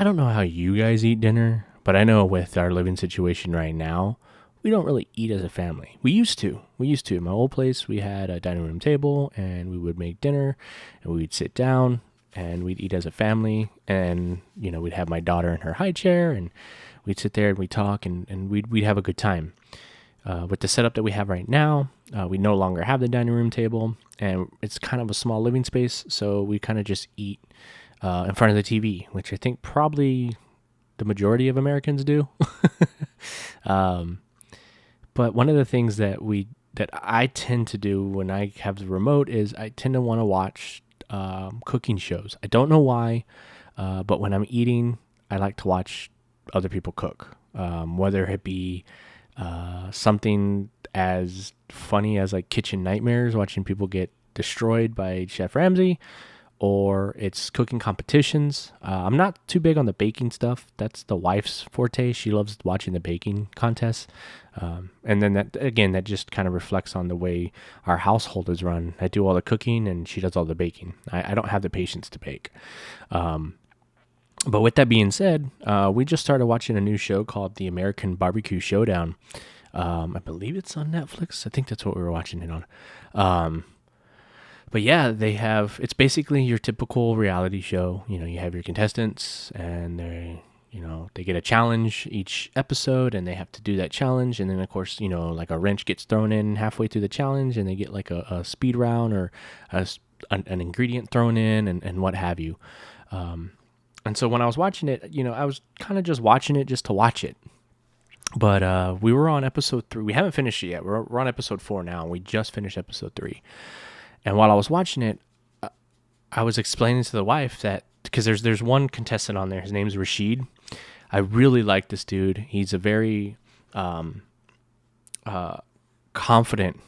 I don't know how you guys eat dinner, but I know with our living situation right now, we don't really eat as a family. We used to. We used to. In my old place, we had a dining room table and we would make dinner and we'd sit down and we'd eat as a family. And, we'd have my daughter in her high chair and we'd sit there and we'd talk and we'd have a good time. With the setup that we have right now, we no longer have the dining room table and it's kind of a small living space. So we kind of just eat in front of the TV, which I think probably the majority of Americans do. But one of the things that I tend to do when I have the remote is I tend to want to watch cooking shows. I don't know why, but when I'm eating, I like to watch other people cook, whether it be something as funny as like Kitchen Nightmares, watching people get destroyed by Chef Ramsay, or it's cooking competitions. I'm not too big on the baking stuff. That's the wife's forte. She loves watching the baking contests. And then that just kind of reflects on the way our household is run. I do all the cooking and she does all the baking. I don't have the patience to bake. But with that being said, we just started watching a new show called The American Barbecue Showdown. I believe it's on Netflix. I think that's what we were watching it on. But yeah, it's basically your typical reality show. You have your contestants and they get a challenge each episode and they have to do that challenge. And then of course, like a wrench gets thrown in halfway through the challenge and they get like a speed round or an ingredient thrown in and what have you. And so when I was watching it, I was kind of just watching it just to watch it. But we were on episode 3. We haven't finished it yet. We're on episode 4 now. And we just finished episode 3. And while I was watching it, I was explaining to the wife that, because there's one contestant on there, his name's Rashid. I really like this dude. He's a very confident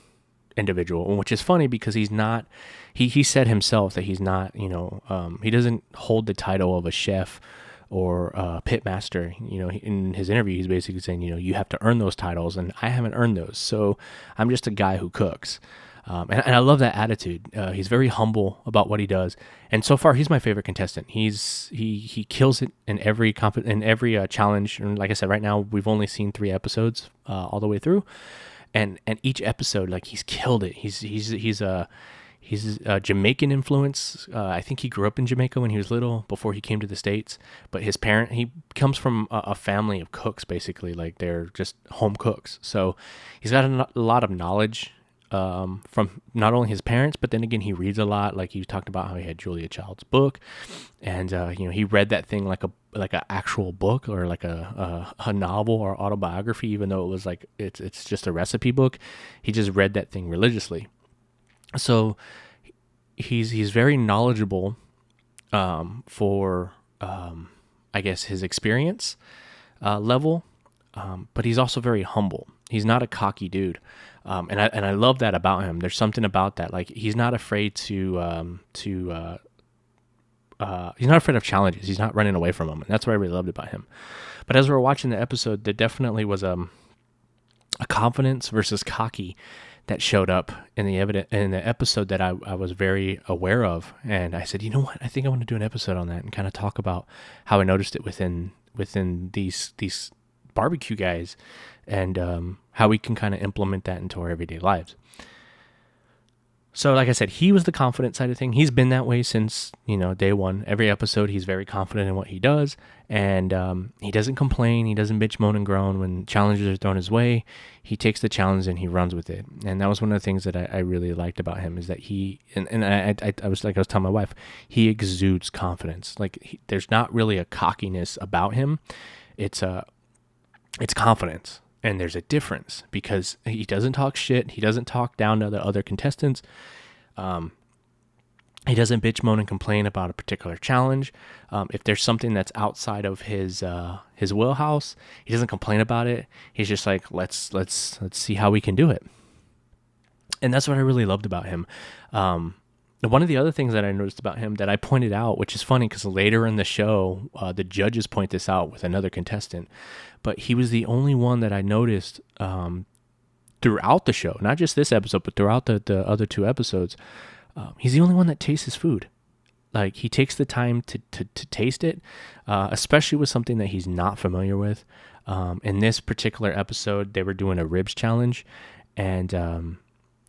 individual, which is funny because he's not, he said himself that he's not, he doesn't hold the title of a chef or a pit master. In his interview, he's basically saying, you have to earn those titles and I haven't earned those. So I'm just a guy who cooks. And I love that attitude. He's very humble about what he does, and so far he's my favorite contestant. He kills it in every challenge. And like I said, right now we've only seen 3 episodes all the way through, and each episode, like, he's killed it. He's a Jamaican influence. I think he grew up in Jamaica when he was little before he came to the States. But he comes from a family of cooks, basically, like they're just home cooks. So he's got a lot of knowledge from not only his parents, but then again, he reads a lot. Like he talked about how he had Julia Child's book, and he read that thing like a actual book or like a novel or autobiography, even though it was like it's just a recipe book. He just read that thing religiously. So he's very knowledgeable for I guess his experience level, but he's also very humble. He's not a cocky dude. And I love that about him. There's something about that. Like, he's not afraid he's not afraid of challenges. He's not running away from them. And that's what I really loved about him. But as we were watching the episode, there definitely was a confidence versus cocky that showed up in the episode that I was very aware of. And I said, you know what? I think I want to do an episode on that and kind of talk about how I noticed it within these barbecue guys, and how we can kind of implement that into our everyday lives. So like I said, he was the confident side of thing. He's been that way since, day one. Every episode, he's very confident in what he does, and he doesn't complain. He doesn't bitch, moan, and groan when challenges are thrown his way. He takes the challenge and he runs with it. And that was one of the things that I really liked about him, is that I was telling my wife, he exudes confidence. Like, there's not really a cockiness about him. It's confidence. And there's a difference because he doesn't talk shit. He doesn't talk down to the other contestants. He doesn't bitch, moan, and complain about a particular challenge. If there's something that's outside of his wheelhouse, he doesn't complain about it. He's just like, let's see how we can do it. And that's what I really loved about him. One of the other things that I noticed about him that I pointed out, which is funny because later in the show, the judges point this out with another contestant, but he was the only one that I noticed throughout the show, not just this episode, but throughout the other 2 episodes. He's the only one that tastes his food. like he takes the time to taste it, especially with something that he's not familiar with. In this particular episode, they were doing a ribs challenge, and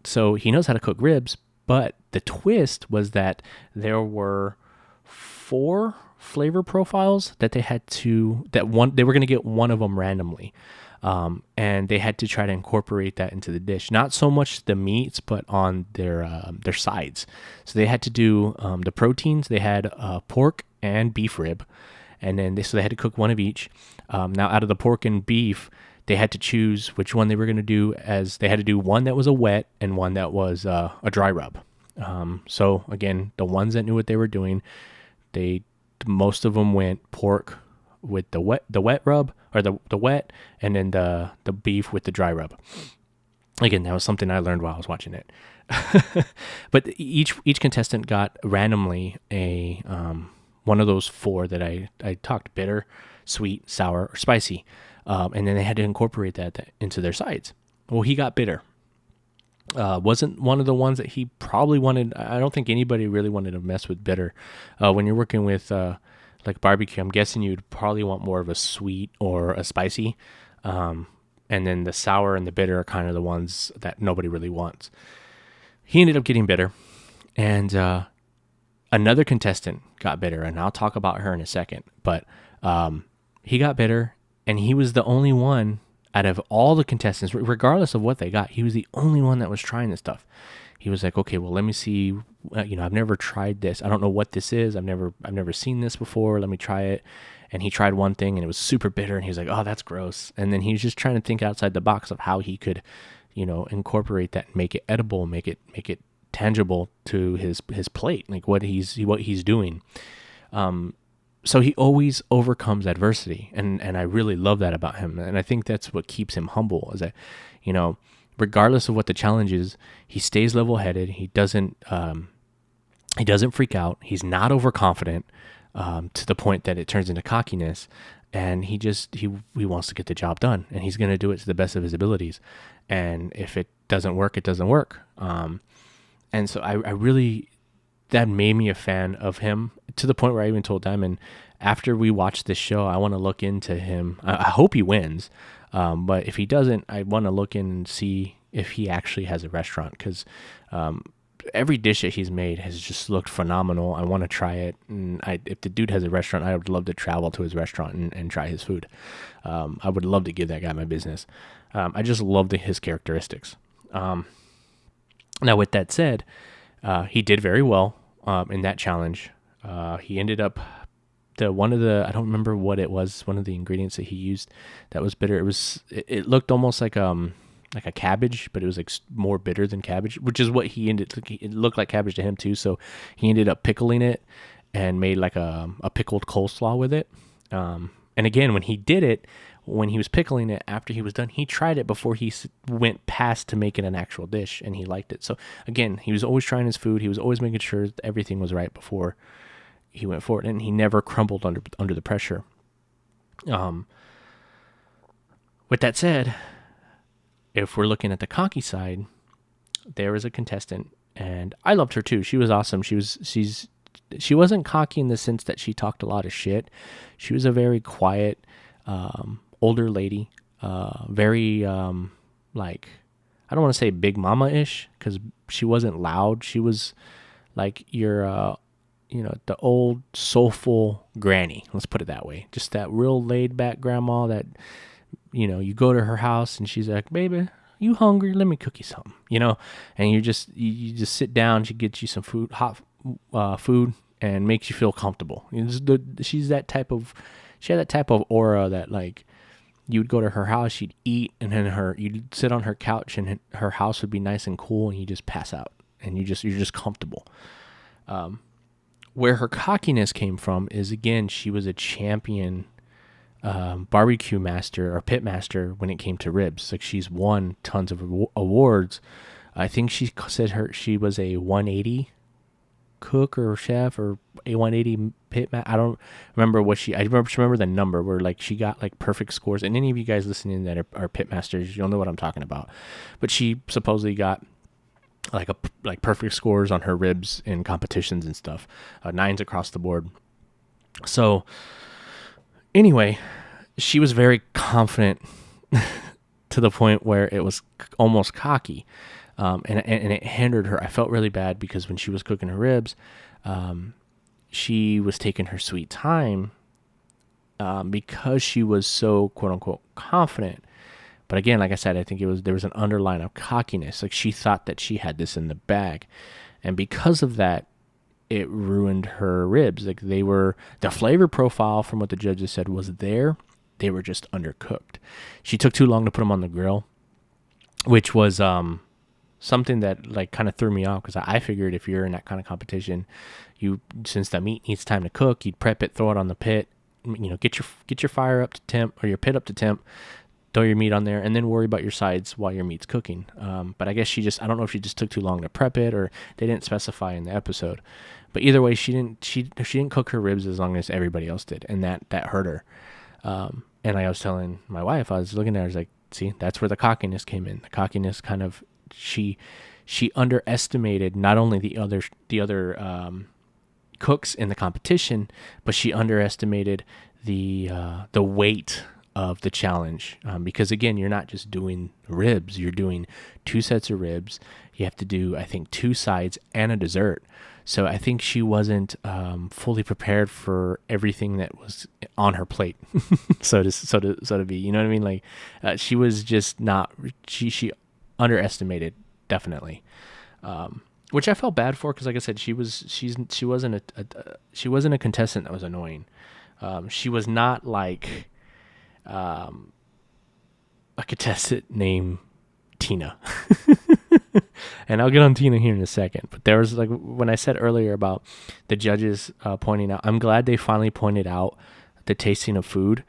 so he knows how to cook ribs. But the twist was that there were 4 flavor profiles that they were going to get one of them randomly. And they had to try to incorporate that into the dish. Not so much the meats, but on their sides. So they had to do the proteins. They had pork and beef rib, and then they had to cook one of each. Now, out of the pork and beef, they had to choose which one they were going to do. As they had to do one that was a wet and one that was a dry rub. So again, the ones that knew what they were doing, most of them went pork with the wet rub, or the wet, and then the beef with the dry rub. Again, that was something I learned while I was watching it. But each contestant got randomly a one of those 4 that I talked: bitter, sweet, sour, or spicy. And then they had to incorporate that into their sides. Well, he got bitter. Wasn't one of the ones that he probably wanted. I don't think anybody really wanted to mess with bitter. When you're working with like barbecue, I'm guessing you'd probably want more of a sweet or a spicy. And then the sour and the bitter are kind of the ones that nobody really wants. He ended up getting bitter, and another contestant got bitter, and I'll talk about her in a second. But he got bitter, and he was the only one out of all the contestants, regardless of what they got. He was the only one that was trying this stuff. He was like, okay, well, let me see. I've never tried this. I don't know what this is. I've never seen this before. Let me try it. And he tried one thing, and it was super bitter, and he was like, oh, that's gross. And then he was just trying to think outside the box of how he could, incorporate that, and make it edible, make it tangible to his plate, like what he's doing. So he always overcomes adversity, and I really love that about him. And I think that's what keeps him humble, is that, regardless of what the challenge is, he stays level-headed. He doesn't freak out. He's not overconfident to the point that it turns into cockiness. And he wants to get the job done, and he's going to do it to the best of his abilities. And if it doesn't work, it doesn't work. And so I really, that made me a fan of him, to the point where I even told Diamond, after we watch this show, I want to look into him. I hope he wins. But if he doesn't, I want to look in and see if he actually has a restaurant, because every dish that he's made has just looked phenomenal. I want to try it. And if the dude has a restaurant, I would love to travel to his restaurant and try his food. I would love to give that guy my business. I just love his characteristics. Now, with that said, he did very well in that challenge. He ended up, I don't remember what it was, one of the ingredients that he used that was bitter. It looked almost like a cabbage, but it was like more bitter than cabbage, which is what it looked like cabbage to him too. So he ended up pickling it and made like a pickled coleslaw with it. And again, when he did it, when he was pickling it, after he was done, he tried it before he went past to make it an actual dish, and he liked it. So again, he was always trying his food. He was always making sure that everything was right before he went for it, and he never crumbled under the pressure. With that said, if we're looking at the cocky side, there is a contestant, and I loved her too. She was awesome. She wasn't cocky in the sense that she talked a lot of shit. She was a very quiet, older lady, very like, I don't want to say big mama-ish, because she wasn't loud. She was like your the old soulful granny, let's put it that way. Just that real laid back grandma that, you go to her house and she's like, baby, you hungry? Let me cook you something, and you just sit down. She gets you some food, hot food, and makes you feel comfortable. She had that type of aura that, like, you would go to her house, she'd eat, and then you'd sit on her couch, and her house would be nice and cool, and you just pass out, and you're just comfortable. Where her cockiness came from is, again, she was a champion barbecue master or pit master when it came to ribs. Like, she's won tons of awards. I think she said she was a 180 cook or chef, or a 180 pit I don't remember I remember the number where, like, she got like perfect scores. And any of you guys listening that are pit masters, you'll know what I'm talking about. But she supposedly got like perfect scores on her ribs in competitions and stuff, 9s across the board. So anyway, she was very confident to the point where it was almost cocky, and it hindered her. I felt really bad because when she was cooking her ribs, she was taking her sweet time because she was so quote unquote confident. But again, like I said, I think there was an underline of cockiness. Like she thought that she had this in the bag, and because of that, it ruined her ribs. Like the flavor profile from what the judges said was there. They were just undercooked. She took too long to put them on the grill, which was something that like kind of threw me off because I figured if you're in that kind of competition, since the meat needs time to cook, you'd prep it, throw it on the pit, get your fire up to temp or your pit up to temp, throw your meat on there, and then worry about your sides while your meat's cooking. But I guess I don't know if she just took too long to prep it or they didn't specify in the episode. But either way, she didn't cook her ribs as long as everybody else did, and that hurt her. And I was telling my wife, I was looking at her, I was like, see, that's where the cockiness came in. The cockiness kind of, she underestimated not only the other cooks in the competition, but she underestimated the weight of the challenge. Because again, you're not just doing ribs, you're doing 2 sets of ribs. You have to do, I think, 2 sides and a dessert. So I think she wasn't fully prepared for everything that was on her plate, so to be. You know what I mean? Like she was just not. She underestimated, definitely, which I felt bad for because, like I said, she wasn't a contestant that was annoying. She was not like a contestant named Tina. And I'll get on Tina here in a second. But there was, like, when I said earlier about the judges pointing out, I'm glad they finally pointed out the tasting of food,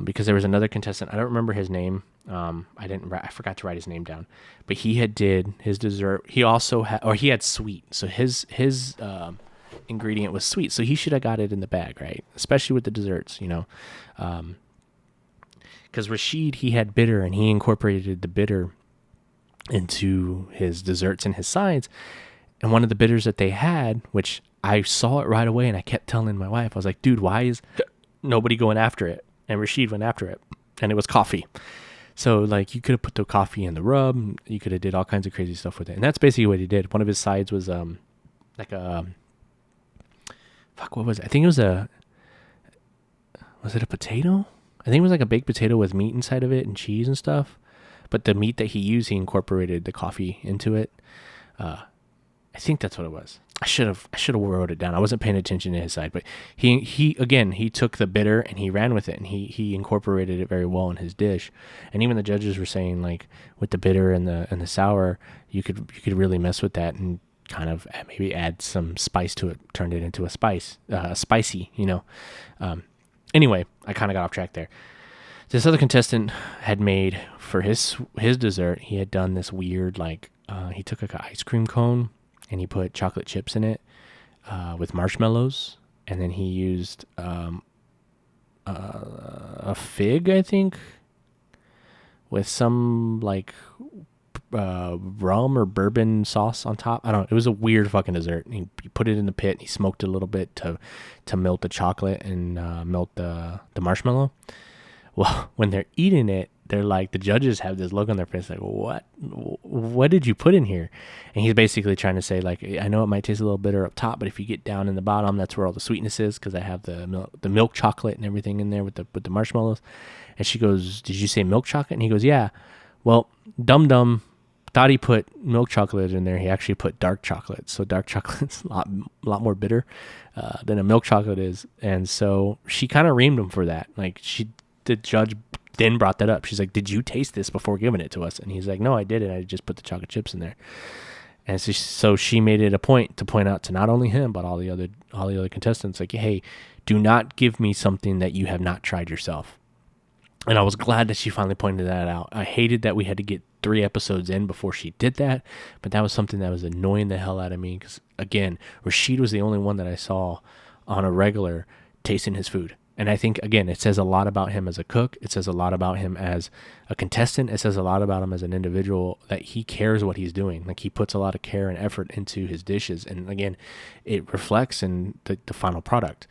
because there was another contestant. I don't remember his name. I forgot to write his name down. But he did his dessert. He also he had sweet. So his ingredient was sweet. So he should have got it in the bag, right? Especially with the desserts, because Rashid, he had bitter, and he incorporated the bitter into his desserts and his sides. And one of the bitters that they had, which I saw it right away, and I kept telling my wife, I was like, dude, why is nobody going after it? And Rashid went after it, and it was coffee. So like you could have put the coffee in the rub, you could have did all kinds of crazy stuff with it. And that's basically what he did. One of his sides was what was it? I think it was was it a potato? I think it was like a baked potato with meat inside of it and cheese and stuff. But the meat that he used, he incorporated the coffee into it. I think that's what it was. I should have wrote it down. I wasn't paying attention to his side, but he took the bitter and he ran with it, and he incorporated it very well in his dish. And even the judges were saying, like, with the bitter and the sour, you could really mess with that and kind of maybe add some spice to it, turn it into a spicy. Anyway, I kind of got off track there. This other contestant had made for his dessert, he had done this weird, like, he took like an ice cream cone and he put chocolate chips in it with marshmallows, and then he used a fig, I think, with some like rum or bourbon sauce on top. I don't know. It was a weird fucking dessert. He put it in the pit and he smoked it a little bit to melt the chocolate and melt the marshmallow. Well, when they're eating it, they're like, the judges have this look on their face like, what did you put in here? And he's basically trying to say, like, I know it might taste a little bitter up top, but if you get down in the bottom, that's where all the sweetness is, because I have the milk chocolate and everything in there with the marshmallows. And she goes, did you say milk chocolate? And he goes, yeah. Well, Dum Dum thought he put milk chocolate in there. He actually put dark chocolate. So dark chocolate's a lot more bitter than a milk chocolate is. And so she kind of reamed him for that. Like, the judge then brought that up. She's like, did you taste this before giving it to us? And he's like, no, I didn't. I just put the chocolate chips in there. And so she made it a point to point out to not only him, but all the other contestants, like, hey, do not give me something that you have not tried yourself. And I was glad that she finally pointed that out. I hated that we had to get 3 episodes in before she did that, but that was something that was annoying the hell out of me, because, again, Rashid was the only one that I saw on a regular tasting his food. And I think, again, it says a lot about him as a cook. It says a lot about him as a contestant. It says a lot about him as an individual, that he cares what he's doing. Like, he puts a lot of care and effort into his dishes. And again, it reflects in the final product.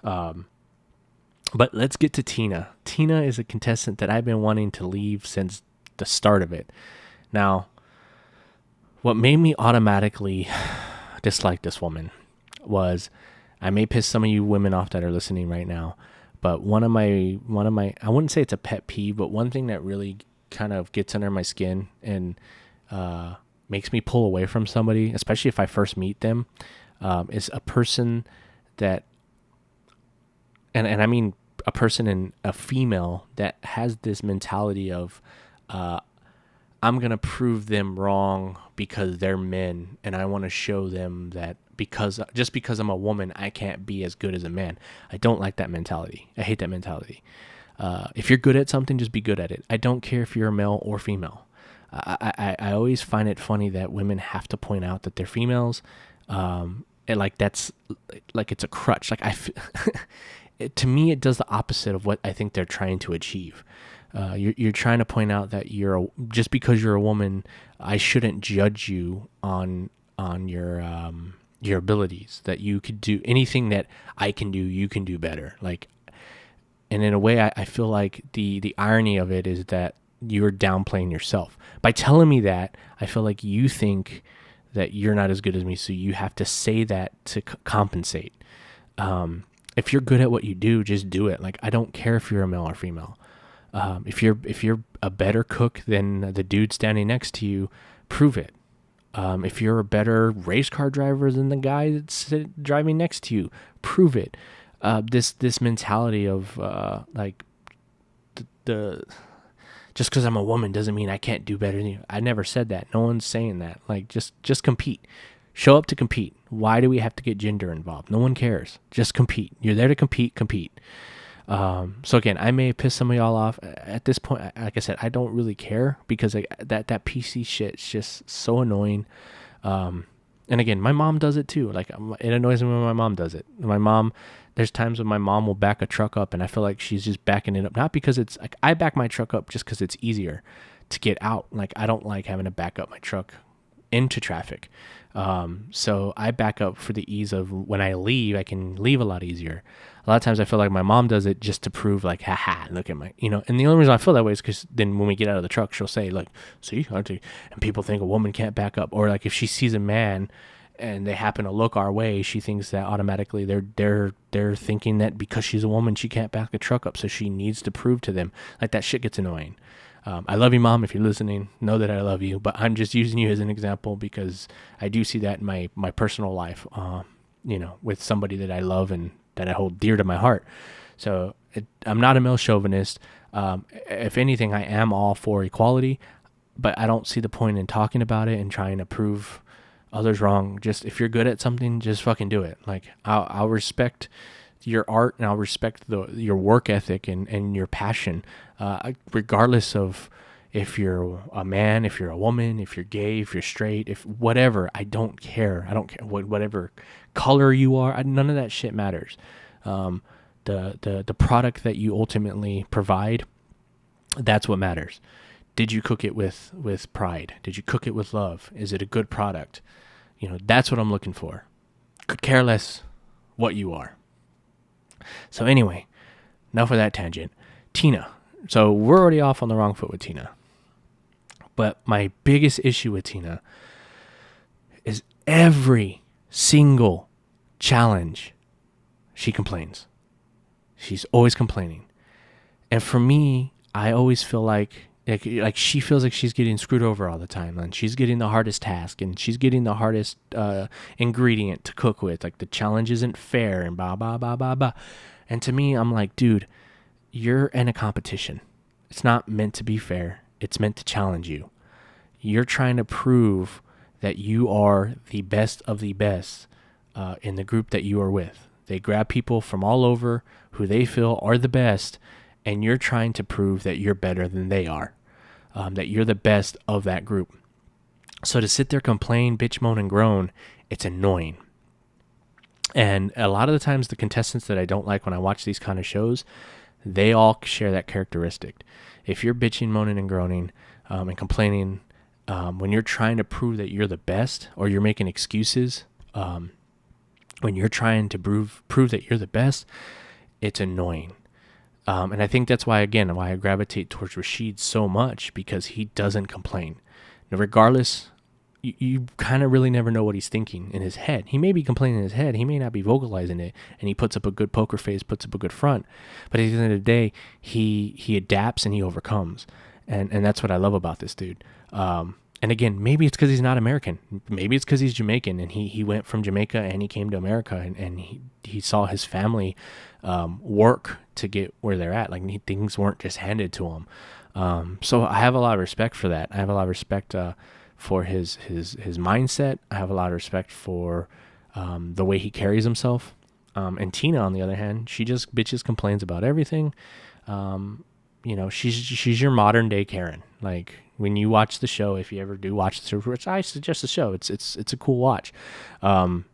But let's get to Tina. Tina is a contestant that I've been wanting to leave since the start of it. Now, what made me automatically dislike this woman was, I may piss some of you women off that are listening right now, but one of my I wouldn't say it's a pet peeve, but one thing that really kind of gets under my skin and makes me pull away from somebody, especially if I first meet them, is a person that, and I mean a person, and a female that has this mentality of, I'm going to prove them wrong because they're men, and I want to show them that just because I'm a woman, I can't be as good as a man. I don't like that mentality. I hate that mentality. If you're good at something, just be good at it. I don't care if you're a male or female. I always find it funny that women have to point out that they're females, and like that's like it's a crutch. Like to me, it does the opposite of what I think they're trying to achieve. You're trying to point out that just because you're a woman, I shouldn't judge you on your abilities, that you could do anything that I can do, you can do better. Like, and in a way, I feel like the irony of it is that you're downplaying yourself by telling me that. I feel like you think that you're not as good as me, so you have to say that to compensate. If you're good at what you do, just do it. Like, I don't care if you're a male or female. If you're a better cook than the dude standing next to you, prove it. If you're a better race car driver than the guy that's driving next to you, prove it. This mentality of like the just because I'm a woman doesn't mean I can't do better than you. I never said that. No one's saying that. Like, just compete. Show up to compete. Why do we have to get gender involved? No one cares. Just compete. You're there to compete. So again, I may piss some of y'all off at this point. Like I said, I don't really care, because that PC shit is just so annoying. And again, my mom does it too. Like, it annoys me when my mom does it. There's times when my mom will back a truck up and I feel like she's just backing it up. Not because it's like, I back my truck up just because it's easier to get out. Like, I don't like having to back up my truck into traffic. So I back up for the ease of when I leave, I can leave a lot easier. A lot of times I feel like my mom does it just to prove, like, haha, look at my, and the only reason I feel that way is because then when we get out of the truck, she'll say, like, see, and people think a woman can't back up. Or like, if she sees a man and they happen to look our way, she thinks that automatically they're thinking that because she's a woman, she can't back the truck up. So she needs to prove to them. Like, that shit gets annoying. I love you, Mom. If you're listening, know that I love you, but I'm just using you as an example because I do see that in my personal life, with somebody that I love and that I hold dear to my heart. So I'm not a male chauvinist. If anything, I am all for equality, but I don't see the point in talking about it and trying to prove others wrong. Just, if you're good at something, just fucking do it. Like, I'll respect your art and I'll respect your work ethic and your passion, regardless of if you're a man, if you're a woman, if you're gay, if you're straight, if whatever. I don't care. I don't care whatever color you are. None of that shit matters. The product that you ultimately provide, that's what matters. Did you cook it with pride? Did you cook it with love? Is it a good product? That's what I'm looking for. Could care less what you are. So anyway, enough of that tangent. Tina. So we're already off on the wrong foot with Tina. But my biggest issue with Tina is every single challenge, she complains. She's always complaining. And for me, I always feel like she feels like she's getting screwed over all the time, and she's getting the hardest task, and she's getting the hardest ingredient to cook with. Like, the challenge isn't fair, and blah, blah, blah, blah, blah. And to me, I'm like, dude, you're in a competition. It's not meant to be fair. It's meant to challenge you. You're trying to prove that you are the best of the best in the group that you are with. They grab people from all over who they feel are the best, and you're trying to prove that you're better than they are, that you're the best of that group. So to sit there, complain, bitch, moan, and groan, it's annoying. And a lot of the times, the contestants that I don't like when I watch these kind of shows, they all share that characteristic. If you're bitching, moaning, and groaning, and complaining, when you're trying to prove that you're the best, or you're making excuses, when you're trying to prove that you're the best, it's annoying. And I think that's why I gravitate towards Rashid so much, because he doesn't complain. Now, regardless, you kind of really never know what he's thinking in his head. He may be complaining in his head. He may not be vocalizing it, and he puts up a good poker face, puts up a good front. But at the end of the day, he adapts and he overcomes. And that's what I love about this dude. And again, maybe it's because he's not American. Maybe it's because he's Jamaican, and he went from Jamaica and he came to America, and he saw his family work to get where they're at. Like, things weren't just handed to him. So I have a lot of respect for that. I have a lot of respect for his mindset. I have a lot of respect for the way he carries himself. And Tina, on the other hand, she just bitches, complains about everything. She's your modern day Karen. Like, when you watch the show, if you ever do watch the show, which I suggest the show, it's a cool watch. I'm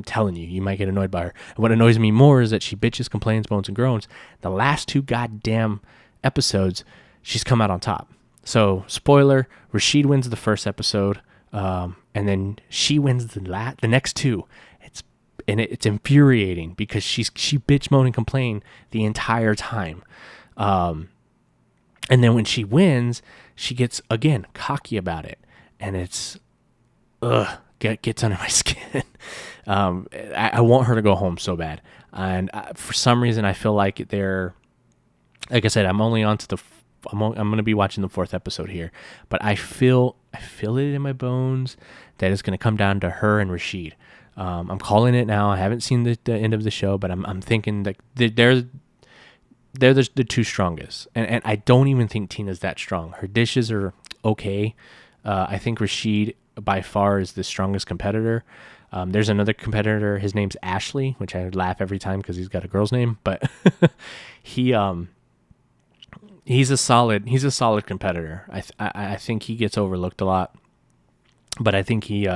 telling you, you might get annoyed by her. And what annoys me more is that she bitches, complains, moans, and groans. The last 2 goddamn episodes, she's come out on top. So, spoiler, Rashid wins the first episode, and then she wins the next 2. It's infuriating, because she bitch, moan, and complain the entire time. And then when she wins, she gets, again, cocky about it. And it's, gets under my skin. I want her to go home so bad. And for some reason, I feel like like I said, I'm going to be watching the 4th episode here. But I feel it in my bones that it's going to come down to her and Rashid. I'm calling it now. I haven't seen the end of the show, but I'm thinking that they're the 2 strongest. And I don't even think Tina's that strong. Her dishes are okay. I think Rashid by far is the strongest competitor. There's another competitor. His name's Ashley, which I laugh every time because he's got a girl's name, but he's a solid competitor. I think he gets overlooked a lot, but I think he's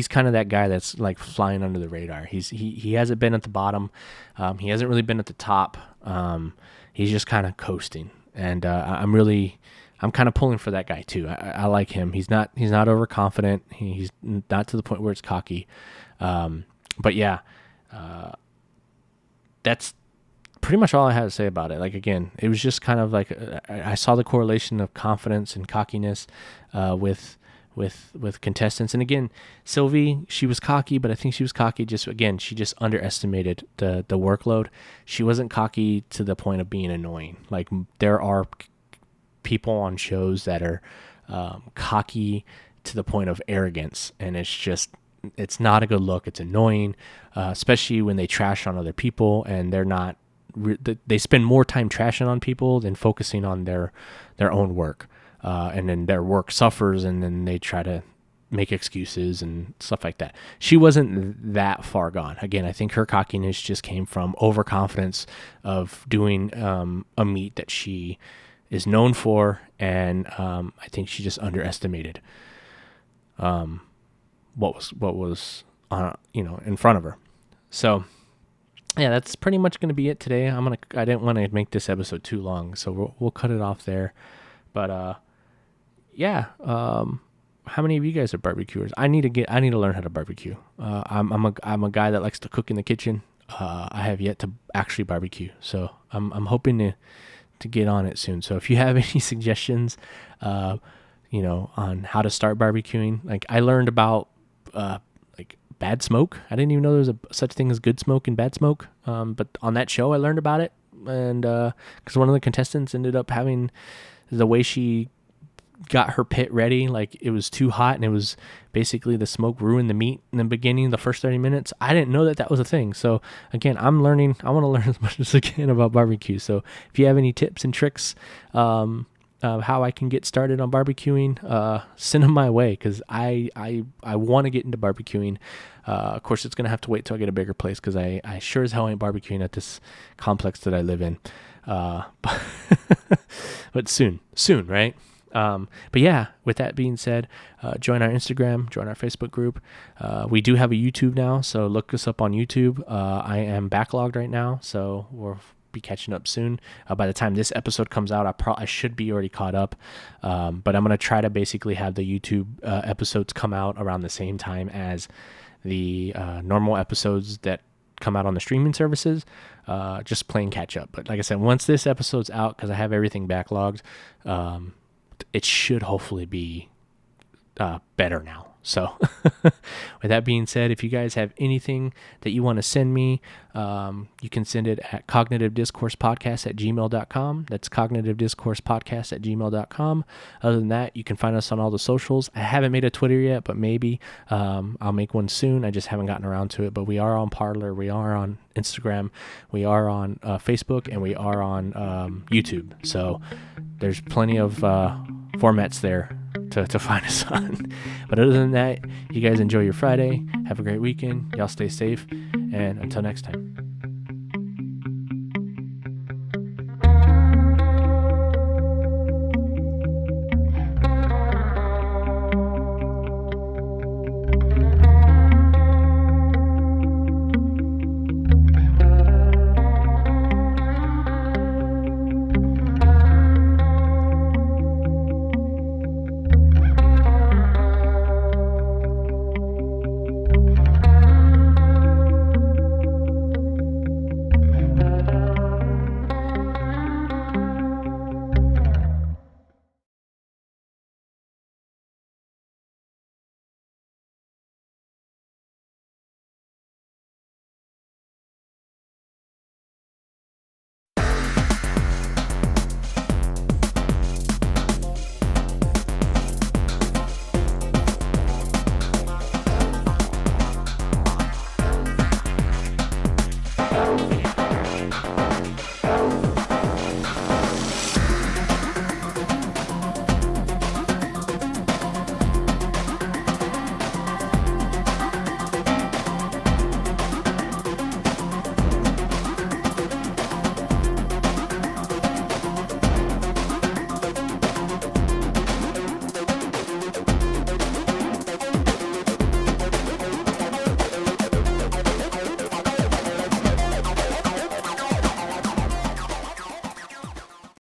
kind of that guy that's like flying under the radar. He hasn't been at the bottom. He hasn't really been at the top. He's just kind of coasting, and I'm kind of pulling for that guy too. I like him. He's not overconfident. He's not to the point where it's cocky. But yeah, that's pretty much all I had to say about it. Like, again, it was just kind of like I saw the correlation of confidence and cockiness with contestants. And again, Sylvie, she was cocky, but I think she was cocky she just underestimated the workload. She wasn't cocky to the point of being annoying. Like, there are people on shows that are cocky to the point of arrogance, and it's not a good look. It's annoying, especially when they trash on other people, and they spend more time trashing on people than focusing on their own work. And then their work suffers, and then they try to make excuses and stuff like that. She wasn't that far gone. Again, I think her cockiness just came from overconfidence of doing a meet that she is known for, and I think she just underestimated what was in front of her. So yeah, that's pretty much going to be it today. I didn't want to make this episode too long, so we'll cut it off there. But yeah, how many of you guys are barbecuers? I need to learn how to barbecue. I'm a guy that likes to cook in the kitchen. I have yet to actually barbecue, so I'm hoping to get on it soon. So if you have any suggestions, on how to start barbecuing, like, I learned about like bad smoke. I didn't even know there was such thing as good smoke and bad smoke. But on that show, I learned about it, and because one of the contestants ended up having the way she got her pit ready, like, it was too hot, and it was basically the smoke ruined the meat in the beginning, the first 30 minutes. I didn't know that was a thing. So again, I'm learning. I want to learn as much as I can about barbecue. So if you have any tips and tricks how I can get started on barbecuing, send them my way, because I want to get into barbecuing. Of course, it's gonna have to wait till I get a bigger place, because I sure as hell ain't barbecuing at this complex that I live in. But soon, right? But yeah, with that being said, join our Instagram, join our Facebook group. We do have a YouTube now, so look us up on YouTube. I am backlogged right now, so we'll be catching up soon. By the time this episode comes out, I should be already caught up. But I'm gonna try to basically have the YouTube episodes come out around the same time as the normal episodes that come out on the streaming services, just playing catch up. But like I said, once this episode's out, because I have everything backlogged, it should hopefully be better now. So with that being said, if you guys have anything that you want to send me, you can send it at cognitive-discourse-podcast@gmail.com. That's cognitive-discourse-podcast@gmail.com. Other than that, you can find us on all the socials. I haven't made a Twitter yet, but maybe I'll make one soon. I just haven't gotten around to it. But we are on Parler, we are on Instagram, we are on Facebook, and we are on YouTube. So there's plenty of formats there to find us on. But other than that, you guys enjoy your Friday. Have a great weekend. Y'all stay safe. And until next time.